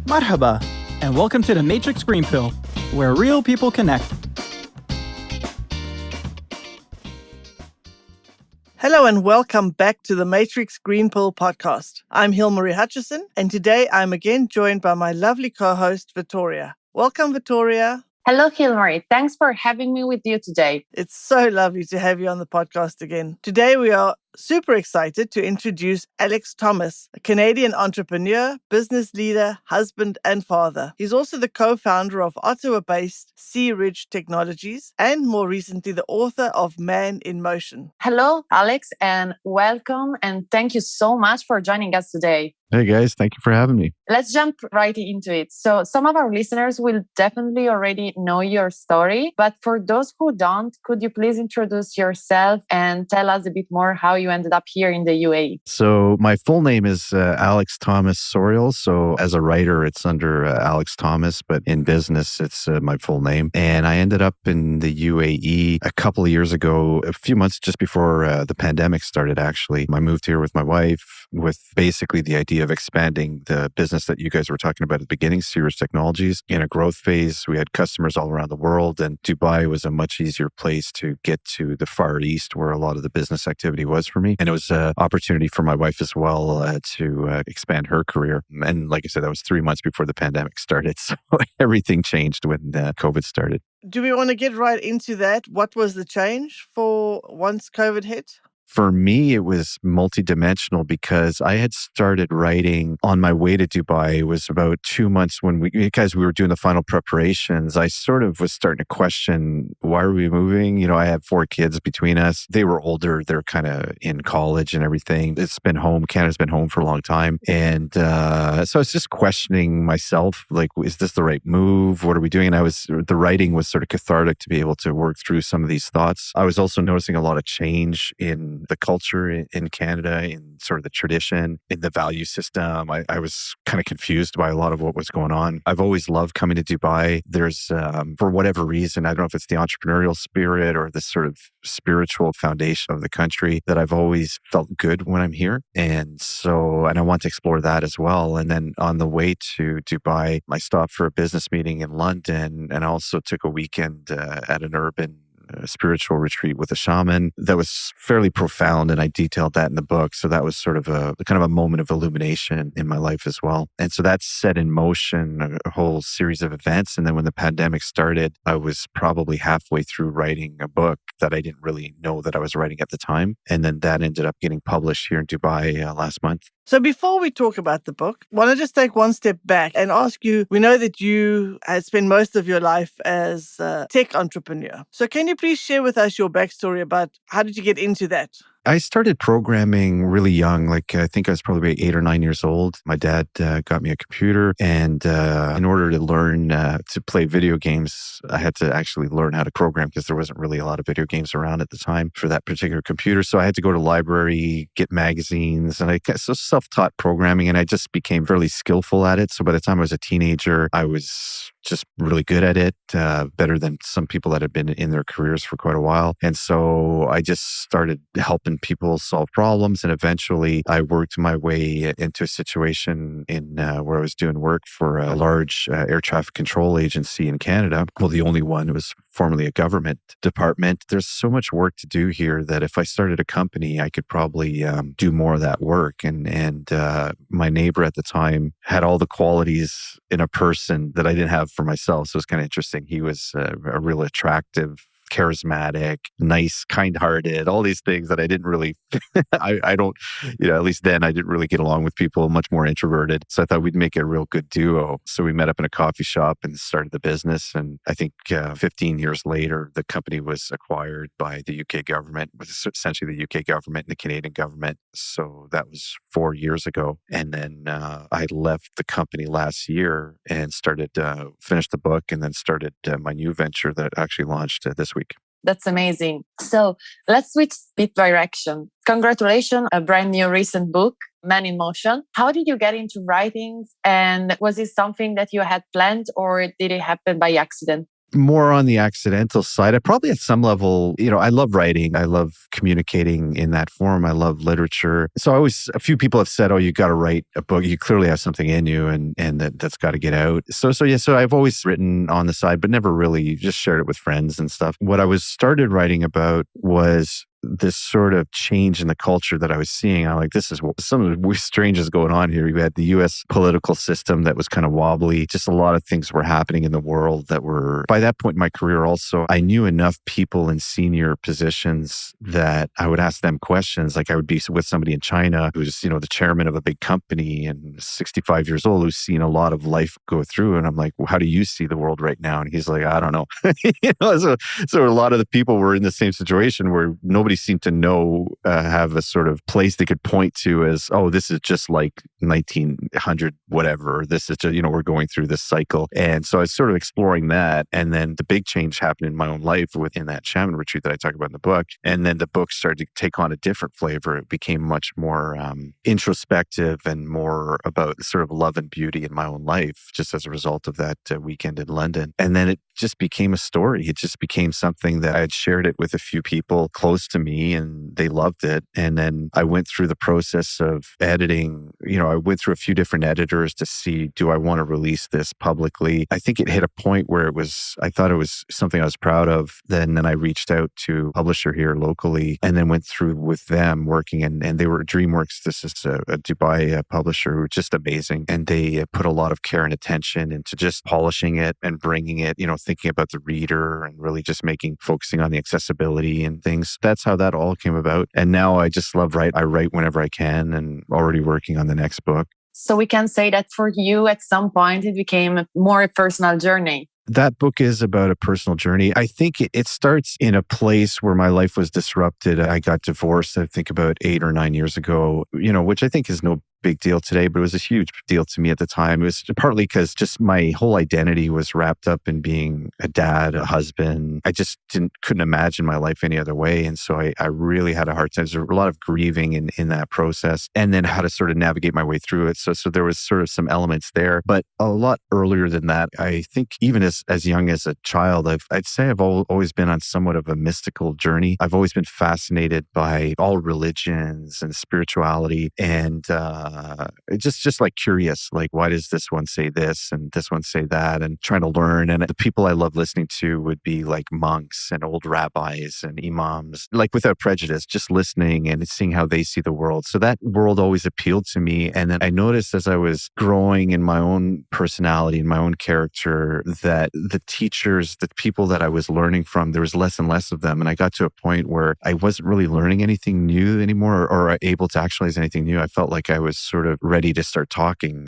Marhaba, and welcome to the Matrix Greenfield, where real people connect. Hello and welcome back to the Matrix Green Pill podcast. I'm Hilmarie Hutchison, and today I'm again joined by my lovely co-host, Victoria. Welcome, Victoria. Hello, Hilmarie. Thanks for having me with you today. It's so lovely to have you on the podcast again. Today we are super excited to introduce Alex Thomas, a Canadian entrepreneur, business leader, husband, and father. He's also the co-founder of Ottawa-based Sea Ridge Technologies and more recently the author of Man in Motion. Hello, Alex, and welcome. And thank you so much for joining us today. Hey guys, thank you for having me. Let's jump right into it. So some of our listeners will definitely already know your story, but for those who don't, could you please introduce yourself and tell us a bit more how you ended up here in the UAE? So my full name is Alex Thomas Sorial. So as a writer, it's under Alex Thomas, but in business, it's my full name. And I ended up in the UAE a couple of years ago, a few months just before the pandemic started, actually. I moved here with my wife with basically the idea of expanding the business that you guys were talking about at the beginning, Sea Ridge Technologies. In a growth phase, we had customers all around the world, and Dubai was a much easier place to get to the Far East, where a lot of the business activity was for me. And it was an opportunity for my wife as well to expand her career. And like I said, that was 3 months before the pandemic started. So everything changed when COVID started. Do we want to get right into that? What was the change for once COVID hit? For me, it was multidimensional because I had started writing on my way to Dubai. It was about 2 months because we were doing the final preparations. I sort of was starting to question, why are we moving? You know, I have 4 kids between us. They were older. They're kind of in college and everything. It's been home. Canada's been home for a long time. And so I was just questioning myself, like, is this the right move? What are we doing? And the writing was sort of cathartic to be able to work through some of these thoughts. I was also noticing a lot of change in the culture in Canada, in sort of the tradition, in the value system. I was kind of confused by a lot of what was going on. I've always loved coming to Dubai. There's, for whatever reason, I don't know if it's the entrepreneurial spirit or the sort of spiritual foundation of the country, that I've always felt good when I'm here. And I want to explore that as well. And then on the way to Dubai, I stopped for a business meeting in London and also took a weekend at an urban spiritual retreat with a shaman that was fairly profound, and I detailed that in the book. So that was sort of a kind of a moment of illumination in my life as well. And so that set in motion a whole series of events. And then when the pandemic started, I was probably halfway through writing a book that I didn't really know that I was writing at the time. And then that ended up getting published here in Dubai last month. So before we talk about the book, I want to just take one step back and ask you, we know that you had spent most of your life as a tech entrepreneur. So can you please share with us your backstory about how did you get into that? I started programming really young. Like I think I was probably 8 or 9 years old. My dad got me a computer, and in order to learn to play video games, I had to actually learn how to program because there wasn't really a lot of video games around at the time for that particular computer. So I had to go to the library, get magazines, and I self-taught programming, and I just became fairly skillful at it. So by the time I was a teenager, I was just really good at it, better than some people that had been in their careers for quite a while. And so I just started helping people solve problems. And eventually I worked my way into a situation where I was doing work for a large air traffic control agency in Canada. Well, the only one. It was formerly a government department. There's so much work to do here that if I started a company, I could probably do more of that work. And my neighbor at the time had all the qualities in a person that I didn't have for myself. So it was kind of interesting. He was a real attractive, charismatic, nice, kind-hearted, all these things that I didn't really, I don't, at least then I didn't really get along with people, much more introverted. So I thought we'd make a real good duo. So we met up in a coffee shop and started the business. And I think 15 years later, the company was acquired by the UK government, essentially the UK government and the Canadian government. So that was 4 years ago. And then I left the company last year and finished the book and then started my new venture that actually launched this week. That's amazing. So let's switch bit direction. Congratulations, a brand new recent book, Man in Motion. How did you get into writing? And was it something that you had planned or did it happen by accident? more on the accidental side. I probably at some level, I love writing. I love communicating in that form. I love literature. So a few people have said, oh, you got to write a book. You clearly have something in you and that's got to get out. So I've always written on the side, but never really just shared it with friends and stuff. What I started writing about was this sort of change in the culture that I was seeing. I'm like, this is something strange is going on here. You had the US political system that was kind of wobbly. Just a lot of things were happening in the world that were, by that point in my career also, I knew enough people in senior positions that I would ask them questions. Like I would be with somebody in China who's, the chairman of a big company and 65 years old who's seen a lot of life go through. And I'm like, well, how do you see the world right now? And he's like, I don't know. So a lot of the people were in the same situation where nobody seemed to know, have a sort of place they could point to as, oh, this is just like 1900, whatever. This is just, we're going through this cycle. And so I was sort of exploring that. And then the big change happened in my own life within that shaman retreat that I talk about in the book. And then the book started to take on a different flavor. It became much more introspective and more about sort of love and beauty in my own life, just as a result of that weekend in London. And then it just became a story. It just became something that I had shared it with a few people close to me and they loved it. And then I went through the process of editing. I went through a few different editors to see, do I want to release this publicly? I think it hit a point where I thought it was something I was proud of. Then I reached out to a publisher here locally and then went through with them working and they were DreamWorks. This is a Dubai publisher who were just amazing. And they put a lot of care and attention into just polishing it and bringing it, thinking about the reader and really just focusing on the accessibility and things. That's how that all came about. And now I just love I write whenever I can and already working on the next book. So we can say that for you, at some point, it became more a personal journey. That book is about a personal journey. I think it starts in a place where my life was disrupted. I got divorced, I think about 8 or 9 years ago, which I think is no big deal today, but it was a huge deal to me at the time. It was partly because just my whole identity was wrapped up in being a dad, a husband. I just couldn't imagine my life any other way. And so I really had a hard time. There's a lot of grieving in that process and then how to sort of navigate my way through it. So there was sort of some elements there, but a lot earlier than that, I think even as young as a child, I'd say I've always been on somewhat of a mystical journey. I've always been fascinated by all religions and spirituality and just like curious, like why does this one say this and this one say that, and trying to learn. And the people I love listening to would be like monks and old rabbis and imams, like without prejudice, just listening and seeing how they see the world. So that world always appealed to me. And then I noticed as I was growing in my own personality and my own character that the teachers, the people that I was learning from, there was less and less of them. And I got to a point where I wasn't really learning anything new anymore or able to actualize anything new. I felt like I was sort of ready to start talking.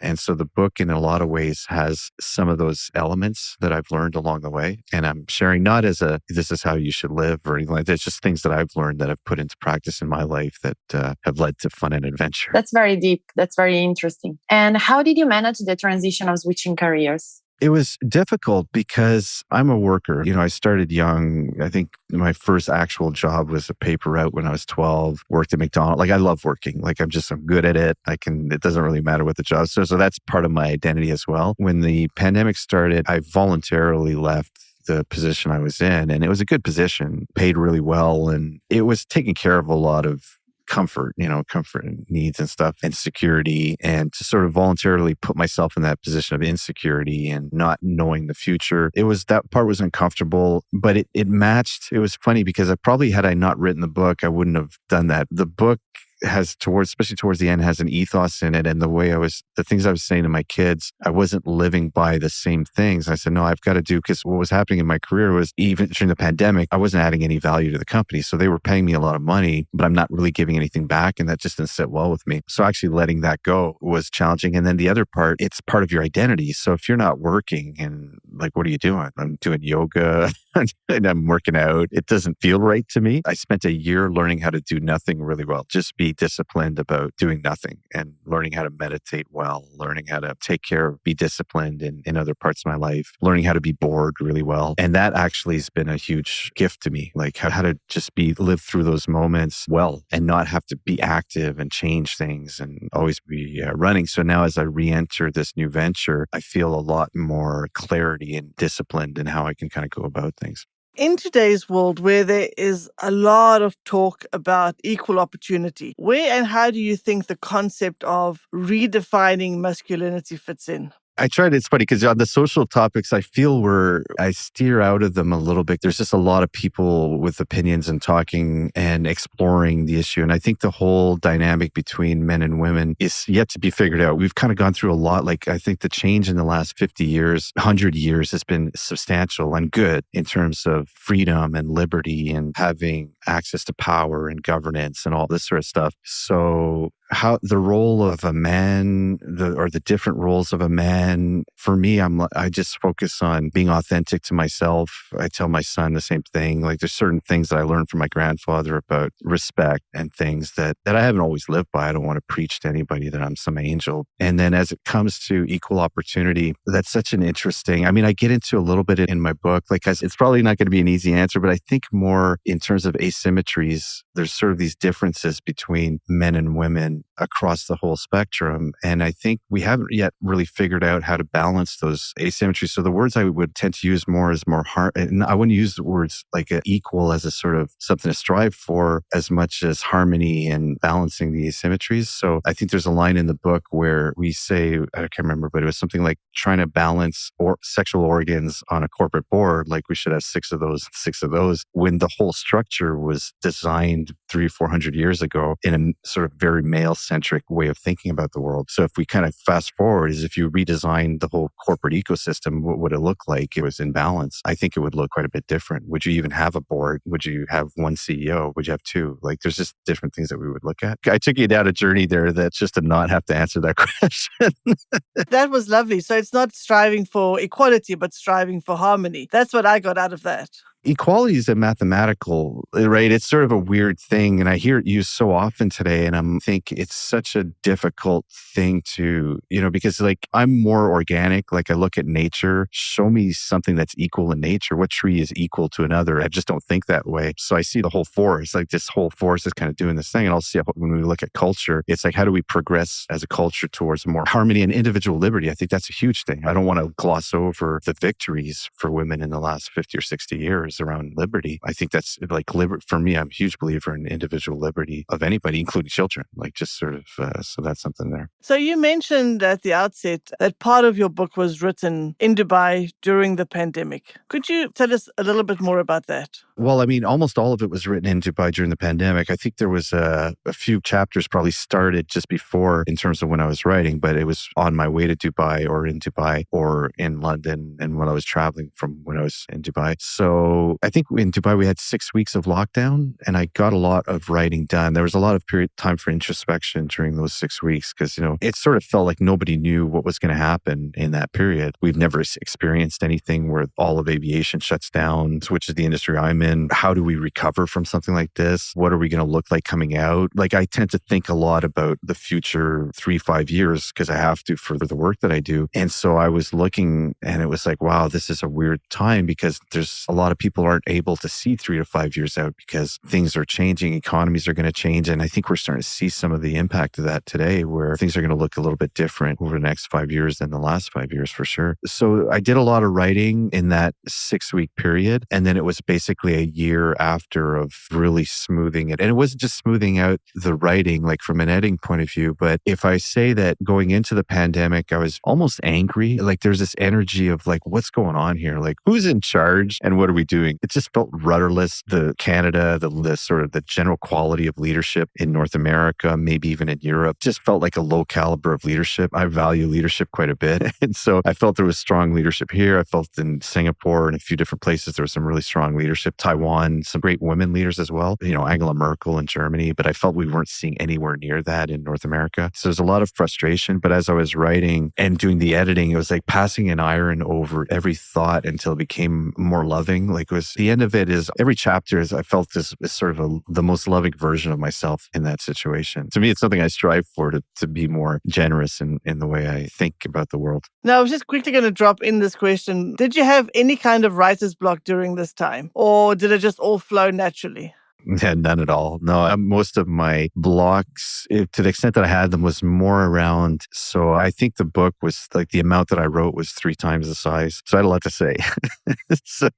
And so the book in a lot of ways has some of those elements that I've learned along the way. And I'm sharing not as this is how you should live or anything like that. It's just things that I've learned that I've put into practice in my life that have led to fun and adventure. That's very deep. That's very interesting. And how did you manage the transition of switching careers? It was difficult because I'm a worker. I started young. I think my first actual job was a paper route when I was 12, worked at McDonald's. Like I love working. Like I'm good at it. It doesn't really matter what the job is. So that's part of my identity as well. When the pandemic started, I voluntarily left the position I was in, and it was a good position, paid really well. And it was taking care of a lot of comfort and needs and stuff and security, and to sort of voluntarily put myself in that position of insecurity and not knowing the future. That part was uncomfortable, but it matched. It was funny because had I not written the book, I wouldn't have done that. The book has especially towards the end, has an ethos in it. And the things I was saying to my kids, I wasn't living by the same things. I said, no, I've got to do, because what was happening in my career was even during the pandemic, I wasn't adding any value to the company. So they were paying me a lot of money, but I'm not really giving anything back. And that just didn't sit well with me. So actually letting that go was challenging. And then the other part, it's part of your identity. So if you're not working and like, what are you doing? I'm doing yoga and I'm working out. It doesn't feel right to me. I spent a year learning how to do nothing really well. Just be disciplined about doing nothing and learning how to meditate well, learning how to be disciplined in other parts of my life, learning how to be bored really well. And that actually has been a huge gift to me, like how to just live through those moments well and not have to be active and change things and always be running. So now as I re-enter this new venture, I feel a lot more clarity orderly and disciplined in how I can kind of go about things. In today's world, where there is a lot of talk about equal opportunity, where and how do you think the concept of redefining masculinity fits in? I tried. It's funny because on the social topics, I feel I steer out of them a little bit. There's just a lot of people with opinions and talking and exploring the issue. And I think the whole dynamic between men and women is yet to be figured out. We've kind of gone through a lot. Like, I think the change in the last 50 years, 100 years has been substantial and good in terms of freedom and liberty and having access to power and governance and all this sort of stuff. So how the role of a man, or the different roles of a man, for me, I just focus on being authentic to myself. I tell my son the same thing. Like, there's certain things that I learned from my grandfather about respect and things that I haven't always lived by. I don't want to preach to anybody that I'm some angel. And then as it comes to equal opportunity, that's such an interesting, I mean, I get into a little bit in my book, like, it's probably not going to be an easy answer, but I think more in terms of asymmetries, there's sort of these differences between men and women across the whole spectrum. And I think we haven't yet really figured out how to balance those asymmetries. So the words I would tend to use more is and I wouldn't use the words like equal as a sort of something to strive for as much as harmony and balancing the asymmetries. So I think there's a line in the book where we say, I can't remember, but it was something like trying to balance sexual organs on a corporate board. Like, we should have 6 of those, when the whole structure was designed 300-400 years ago in a sort of very male-centric way of thinking about the world. So if we kind of fast forward, is if you redesigned the whole corporate ecosystem, what would it look like? It was in balance. I think it would look quite a bit different. Would you even have a board? Would you have one CEO? Would you have 2? Like, there's just different things that we would look at. I took you down a journey there that's just to not have to answer that question. That was lovely. So it's not striving for equality, but striving for harmony. That's what I got out of that. Equality is a mathematical, right? It's sort of a weird thing. And I hear it used so often today. And I think it's such a difficult thing to, because like, I'm more organic. Like, I look at nature, show me something that's equal in nature. What tree is equal to another? I just don't think that way. So I see the whole forest, like this whole forest is kind of doing this thing. And I'll see when we look at culture, it's like, how do we progress as a culture towards more harmony and individual liberty? I think that's a huge thing. I don't want to gloss over the victories for women in the last 50 or 60 years around liberty. I think that's like for me, I'm a huge believer in individual liberty of anybody, including children, like just sort of, so that's something there. So you mentioned at the outset that part of your book was written in Dubai during the pandemic. Could you tell us a little bit more about that? Well, I mean, almost all of it was written in Dubai during the pandemic. I think there was a few chapters probably started just before in terms of when I was writing, but it was on my way to Dubai or in Dubai or in London and when I was traveling from when I was in Dubai. So I think in Dubai, we had 6 weeks of lockdown and I got a lot of writing done. There was a lot of time for introspection during those 6 weeks because, it sort of felt like nobody knew what was going to happen in that period. We've never experienced anything where all of aviation shuts down, which is the industry I'm in. How do we recover from something like this? What are we going to look like coming out? Like, I tend to think a lot about the future 3-5 years because I have to for the work that I do. And so I was looking and it was like, wow, this is a weird time because there's a lot of people aren't able to see 3 to 5 years out because things are changing, economies are going to change. And I think we're starting to see some of the impact of that today where things are going to look a little bit different over the next 5 years than the last 5 years for sure. So I did a lot of writing in that 6-week period. And then it was basically a year after of really smoothing it. And it wasn't just smoothing out the writing, like from an editing point of view, but if I say that going into the pandemic, I was almost angry. Like, there's this energy of like, what's going on here? Like, who's in charge and what are we doing? It just felt rudderless. Canada, the sort of the general quality of leadership in North America, maybe even in Europe, just felt like a low caliber of leadership. I value leadership quite a bit. And so I felt there was strong leadership here. I felt in Singapore and a few different places, there was some really strong leadership. Taiwan, some great women leaders as well. Angela Merkel in Germany, but I felt we weren't seeing anywhere near that in North America. So there's a lot of frustration. But as I was writing and doing the editing, it was like passing an iron over every thought until it became more loving. Like, it was the end of it is every chapter is I felt this is sort of the most loving version of myself in that situation. To me, it's something I strive for to be more generous in the way I think about the world. Now, I was just quickly going to drop in this question. Did you have any kind of writer's block during this time or did it just all flow naturally? Yeah, none at all. No, most of my blocks, to the extent that I had them, was more around. So I think the book was like the amount that I wrote was 3 times the size. So I had a lot to say. so,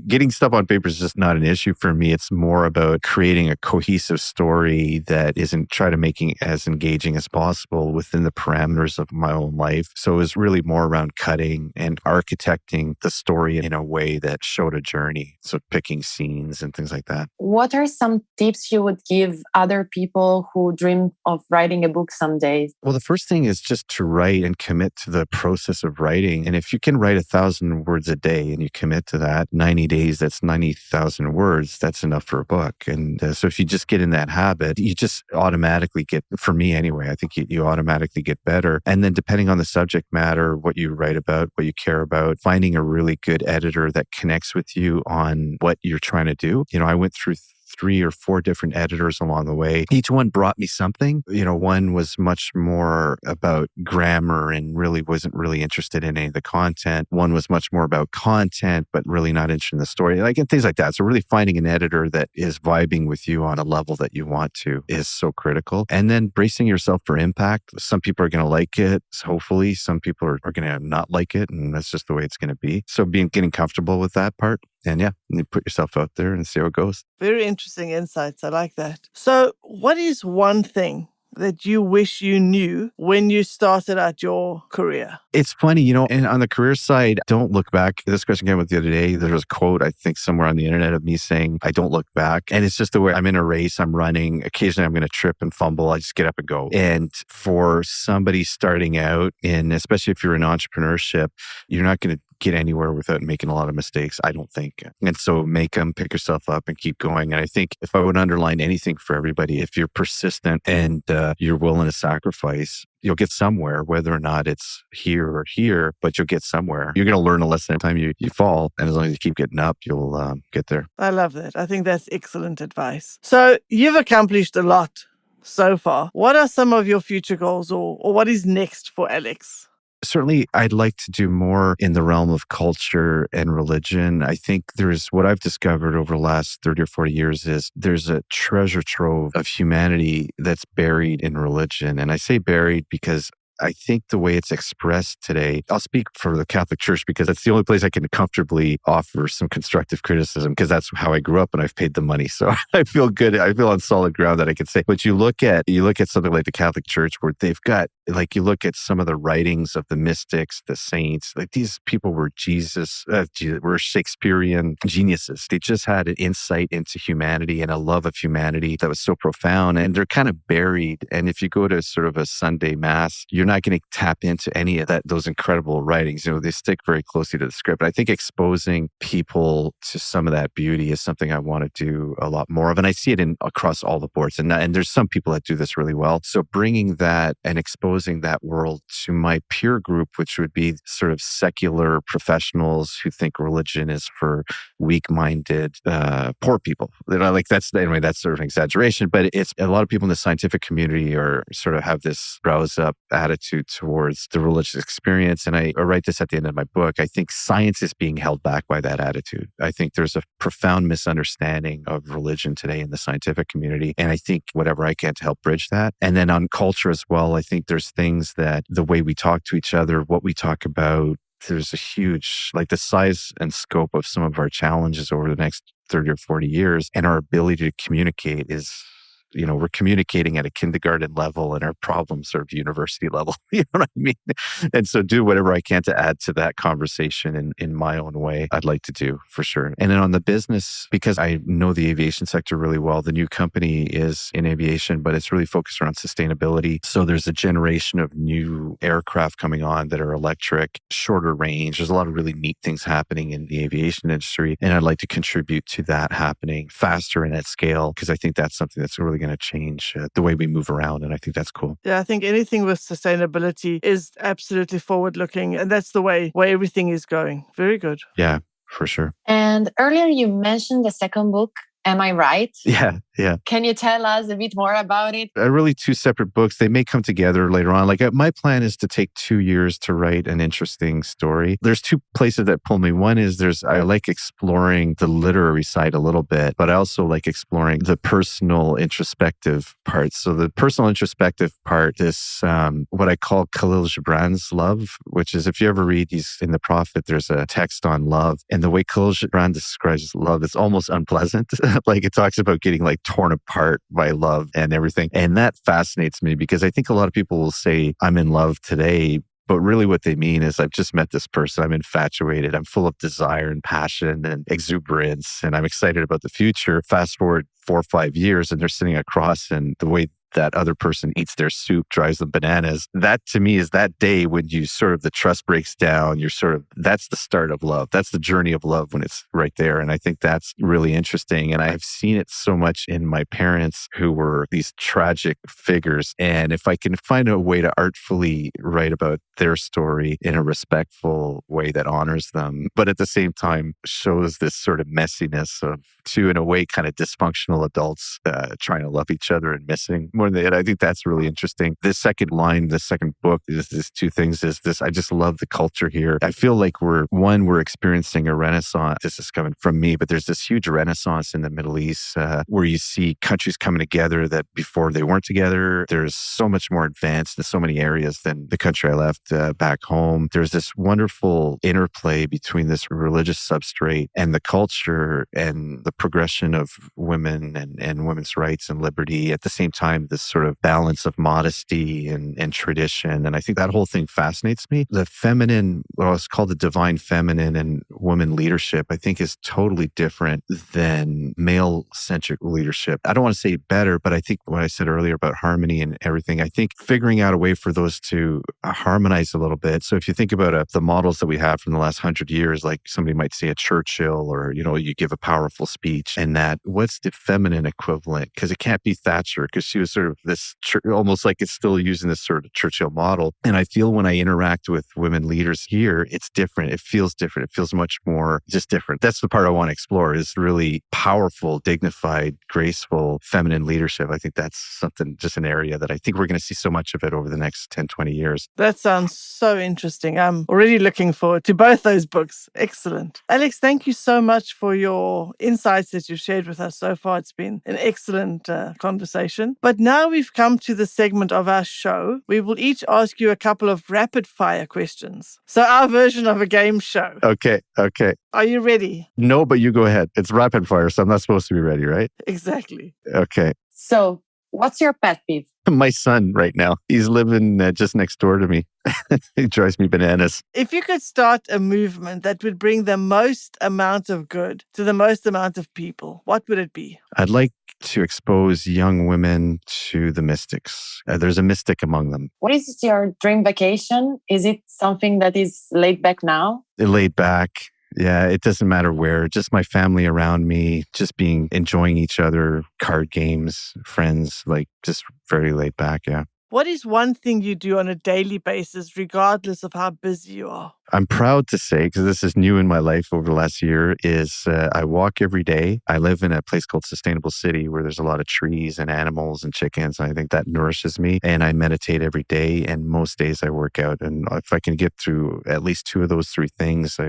getting stuff on paper is just not an issue for me. It's more about creating a cohesive story that isn't try to making it as engaging as possible within the parameters of my own life. So it was really more around cutting and architecting the story in a way that showed a journey. So picking scenes and things like that. What are some tips you would give other people who dream of writing a book someday? Well, the first thing is just to write and commit to the process of writing. And if you can write 1,000 words a day and you commit to that, 90 days, that's 90,000 words. That's enough for a book. And so if you just get in that habit, you just automatically get, for me anyway, I think you automatically get better. And then depending on the subject matter, what you write about, what you care about, finding a really good editor that connects with you on what you're trying to do. I went through 3 or 4 different editors along the way. Each one brought me something. One was much more about grammar and wasn't really interested in any of the content. One was much more about content, but really not interested in the story, and things like that. So really finding an editor that is vibing with you on a level that you want to is so critical. And then bracing yourself for impact. Some people are going to like it. Hopefully some people are going to not like it. And that's just the way it's going to be. So getting comfortable with that part. And you put yourself out there and see how it goes. Very interesting insights. I like that. So what is one thing that you wish you knew when you started out your career? It's funny, and on the career side, don't look back. This question came up the other day. There was a quote, I think, somewhere on the internet of me saying, I don't look back. And it's just the way I'm in a race, I'm running. Occasionally I'm going to trip and fumble. I just get up and go. And for somebody starting out, and especially if you're in entrepreneurship, you're not going to get anywhere without making a lot of mistakes, I don't think. And so make them, pick yourself up and keep going. And I think if I would underline anything for everybody, if you're persistent and you're willing to sacrifice, you'll get somewhere, whether or not it's here or here, but you'll get somewhere. You're going to learn a lesson every time you fall. And as long as you keep getting up, you'll get there. I love that. I think that's excellent advice. So you've accomplished a lot so far. What are some of your future goals or what is next for Alex? Certainly, I'd like to do more in the realm of culture and religion. I think what I've discovered over the last 30 or 40 years is there's a treasure trove of humanity that's buried in religion. And I say buried because I think the way it's expressed today, I'll speak for the Catholic Church because that's the only place I can comfortably offer some constructive criticism because that's how I grew up and I've paid the money. So I feel good. I feel on solid ground that I can say. But you look at something like the Catholic Church where they've got, like you look at some of the writings of the mystics, the saints, like these people were were Shakespearean geniuses. They just had an insight into humanity and a love of humanity that was so profound and they're kind of buried. And if you go to sort of a Sunday mass, you're not going to tap into any of those incredible writings. They stick very closely to the script. I think exposing people to some of that beauty is something I want to do a lot more of. And I see it across all the boards. And there's some people that do this really well. So bringing that and exposing that world to my peer group, which would be sort of secular professionals who think religion is for weak-minded, poor people. That's sort of an exaggeration, but it's a lot of people in the scientific community are sort of have this browse up attitude towards the religious experience. And I write this at the end of my book. I think science is being held back by that attitude. I think there's a profound misunderstanding of religion today in the scientific community. And I think whatever I can to help bridge that. And then on culture as well, I think there's things that the way we talk to each other, what we talk about, there's a huge, the size and scope of some of our challenges over the next 30 or 40 years and our ability to communicate is, we're communicating at a kindergarten level and our problems are university level. You know what I mean? And so do whatever I can to add to that conversation in my own way, I'd like to do for sure. And then on the business, because I know the aviation sector really well, the new company is in aviation, but it's really focused around sustainability. So there's a generation of new aircraft coming on that are electric, shorter range. There's a lot of really neat things happening in the aviation industry. And I'd like to contribute to that happening faster and at scale, because I think that's something that's really going to change the way we move around. And I think that's cool. Yeah, I think anything with sustainability is absolutely forward-looking. And that's the way everything is going. Very good. Yeah, for sure. And earlier you mentioned the second book. Am I right? Yeah. Yeah. Can you tell us a bit more about it? Really two separate books. They may come together later on. My plan is to take 2 years to write an interesting story. There's two places that pull me. One is I like exploring the literary side a little bit, but I also like exploring the personal introspective parts. So the personal introspective part is what I call Khalil Gibran's love, which is if you ever read he's in the Prophet, there's a text on love. And the way Khalil Gibran describes love, it's almost unpleasant. It talks about getting torn apart by love and everything. And that fascinates me because I think a lot of people will say, I'm in love today. But really what they mean is I've just met this person. I'm infatuated. I'm full of desire and passion and exuberance. And I'm excited about the future. Fast forward 4 or 5 years and they're sitting across and the way that other person eats their soup, drives them bananas. That to me is that day when you the trust breaks down. That's the start of love. That's the journey of love when it's right there. And I think that's really interesting. And I've seen it so much in my parents who were these tragic figures. And if I can find a way to artfully write about their story in a respectful way that honors them, but at the same time shows this sort of messiness of two, in a way, kind of dysfunctional adults trying to love each other and missing more than that. I think that's really interesting. This second book, is two things. I just love the culture here. I feel like we're experiencing a renaissance. This is coming from me, but there's this huge renaissance in the Middle East where you see countries coming together that before they weren't together. There's so much more advanced in so many areas than the country I left back home. There's this wonderful interplay between this religious substrate and the culture and the progression of women and women's rights and liberty. At the same time, this sort of balance of modesty and tradition. And I think that whole thing fascinates me. The feminine, it's called the divine feminine and woman leadership, I think is totally different than male-centric leadership. I don't want to say better, but I think what I said earlier about harmony and everything, I think figuring out a way for those to harmonize a little bit. So if you think about the models that we have from the last 100 years, like somebody might say a Churchill or, you give a powerful speech and what's the feminine equivalent? Because it can't be Thatcher because she was sort of this, almost like it's still using this sort of Churchill model. And I feel when I interact with women leaders here, it's different. It feels different. It feels much more just different. That's the part I want to explore is really powerful, dignified, graceful, feminine leadership. I think that's something, just an area that I think we're going to see so much of it over the next 10, 20 years. That sounds so interesting. I'm already looking forward to both those books. Excellent. Alex, thank you so much for your insights that you've shared with us so far. It's been an excellent conversation. But now we've come to the segment of our show. We will each ask you a couple of rapid fire questions. So our version of a game show. Okay. Are you ready? No, but you go ahead. It's rapid fire, so I'm not supposed to be ready, right? Exactly. Okay. So what's your pet peeve? My son right now. He's living just next door to me. He drives me bananas. If you could start a movement that would bring the most amount of good to the most amount of people, what would it be? I'd like to expose young women to the mystics. There's a mystic among them. What is your dream vacation? Is it something that is laid back now? Laid back. Yeah, it doesn't matter where, just my family around me, just enjoying each other, card games, friends, just very laid back, yeah. What is one thing you do on a daily basis, regardless of how busy you are? I'm proud to say, because this is new in my life over the last year, is I walk every day. I live in a place called Sustainable City where there's a lot of trees and animals and chickens. And I think that nourishes me. And I meditate every day. And most days I work out. And if I can get through at least 2 of those 3 things,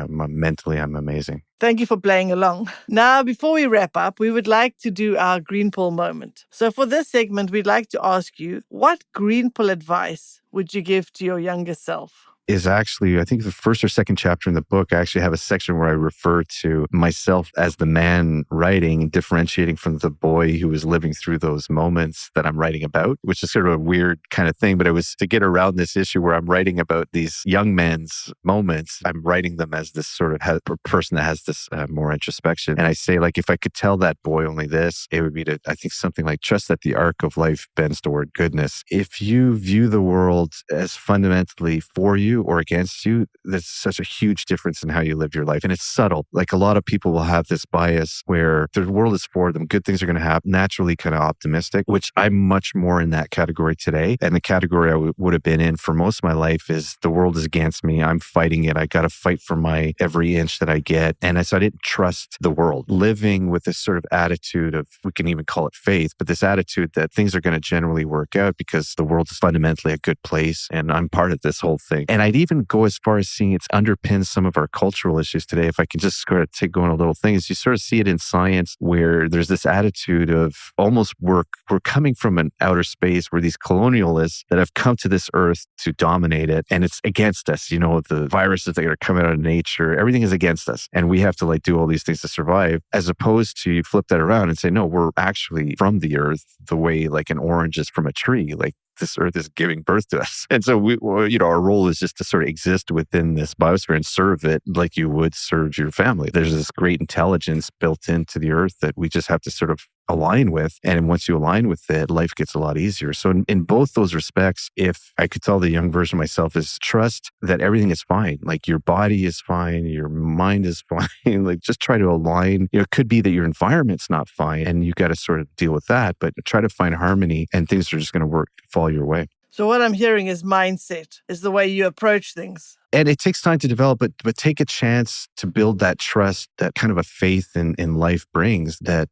mentally, I'm amazing. Thank you for playing along. Now, before we wrap up, we would like to do our Green Pill moment. So for this segment, we'd like to ask you, what Green Pill advice would you give to your younger self? Is actually, I think the first or second chapter in the book, I actually have a section where I refer to myself as the man writing, differentiating from the boy who was living through those moments that I'm writing about, which is sort of a weird kind of thing. But it was to get around this issue where I'm writing about these young men's moments. I'm writing them as this sort of person that has this more introspection. And I say, if I could tell that boy only this, it would be I think something like, trust that the arc of life bends toward goodness. If you view the world as fundamentally for you, you or against you, there's such a huge difference in how you live your life. And it's subtle. Like a lot of people will have this bias where the world is for them. Good things are going to happen, naturally kind of optimistic, which I'm much more in that category today. And the category I would have been in for most of my life is the world is against me. I'm fighting it. I got to fight for my every inch that I get. And so I didn't trust the world. Living with this sort of attitude of, we can even call it faith, but this attitude that things are going to generally work out because the world is fundamentally a good place and I'm part of this whole thing. And I'd even go as far as seeing it's underpins some of our cultural issues today. If I can just sort of take going a little thing, is you sort of see it in science where there's this attitude of almost we're coming from an outer space where these colonialists that have come to this earth to dominate it, and it's against us. You know, the viruses that are coming out of nature, everything is against us. And we have to like do all these things to survive, as opposed to you flip that around and say, no, we're actually from the earth the way like an orange is from a tree. Like this earth is giving birth to us. And so our role is just to sort of exist within this biosphere and serve it like you would serve your family. There's this great intelligence built into the earth that we just have to sort of align with. And once you align with it, life gets a lot easier. So in both those respects, if I could tell the young version of myself, is trust that everything is fine. Like your body is fine, your mind is fine. Like just try to align. It could be that your environment's not fine and you got to sort of deal with that, but try to find harmony and things are just going to fall your way. So what I'm hearing is mindset, is the way you approach things. And it takes time to develop, but take a chance to build that trust, that kind of a faith in life brings that,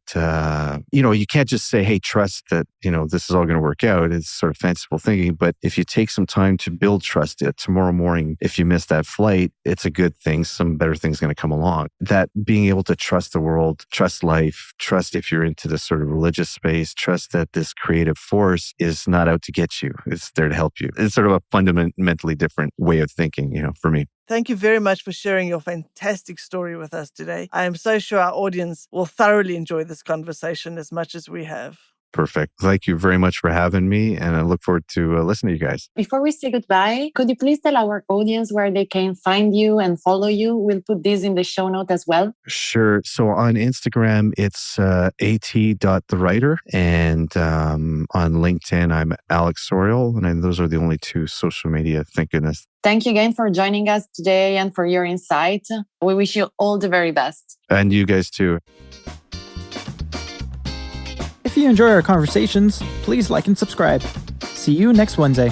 you can't just say, hey, trust that, this is all going to work out. It's sort of fanciful thinking. But if you take some time to build trust, tomorrow morning, if you miss that flight, it's a good thing. Some better thing's going to come along. That being able to trust the world, trust life, trust if you're into this sort of religious space, trust that this creative force is not out to get you. It's there to help you. It's sort of a fundamentally different way of thinking, for me. Thank you very much for sharing your fantastic story with us today. I am so sure our audience will thoroughly enjoy this conversation as much as we have. Perfect. Thank you very much for having me. And I look forward to listening to you guys. Before we say goodbye, could you please tell our audience where they can find you and follow you? We'll put this in the show note as well. Sure. So on Instagram, it's at.thewriter. And on LinkedIn, I'm Alex Sorial. And those are the only two social media, thank goodness. Thank you again for joining us today and for your insight. We wish you all the very best. And you guys too. If you enjoy our conversations, please like and subscribe. See you next Wednesday.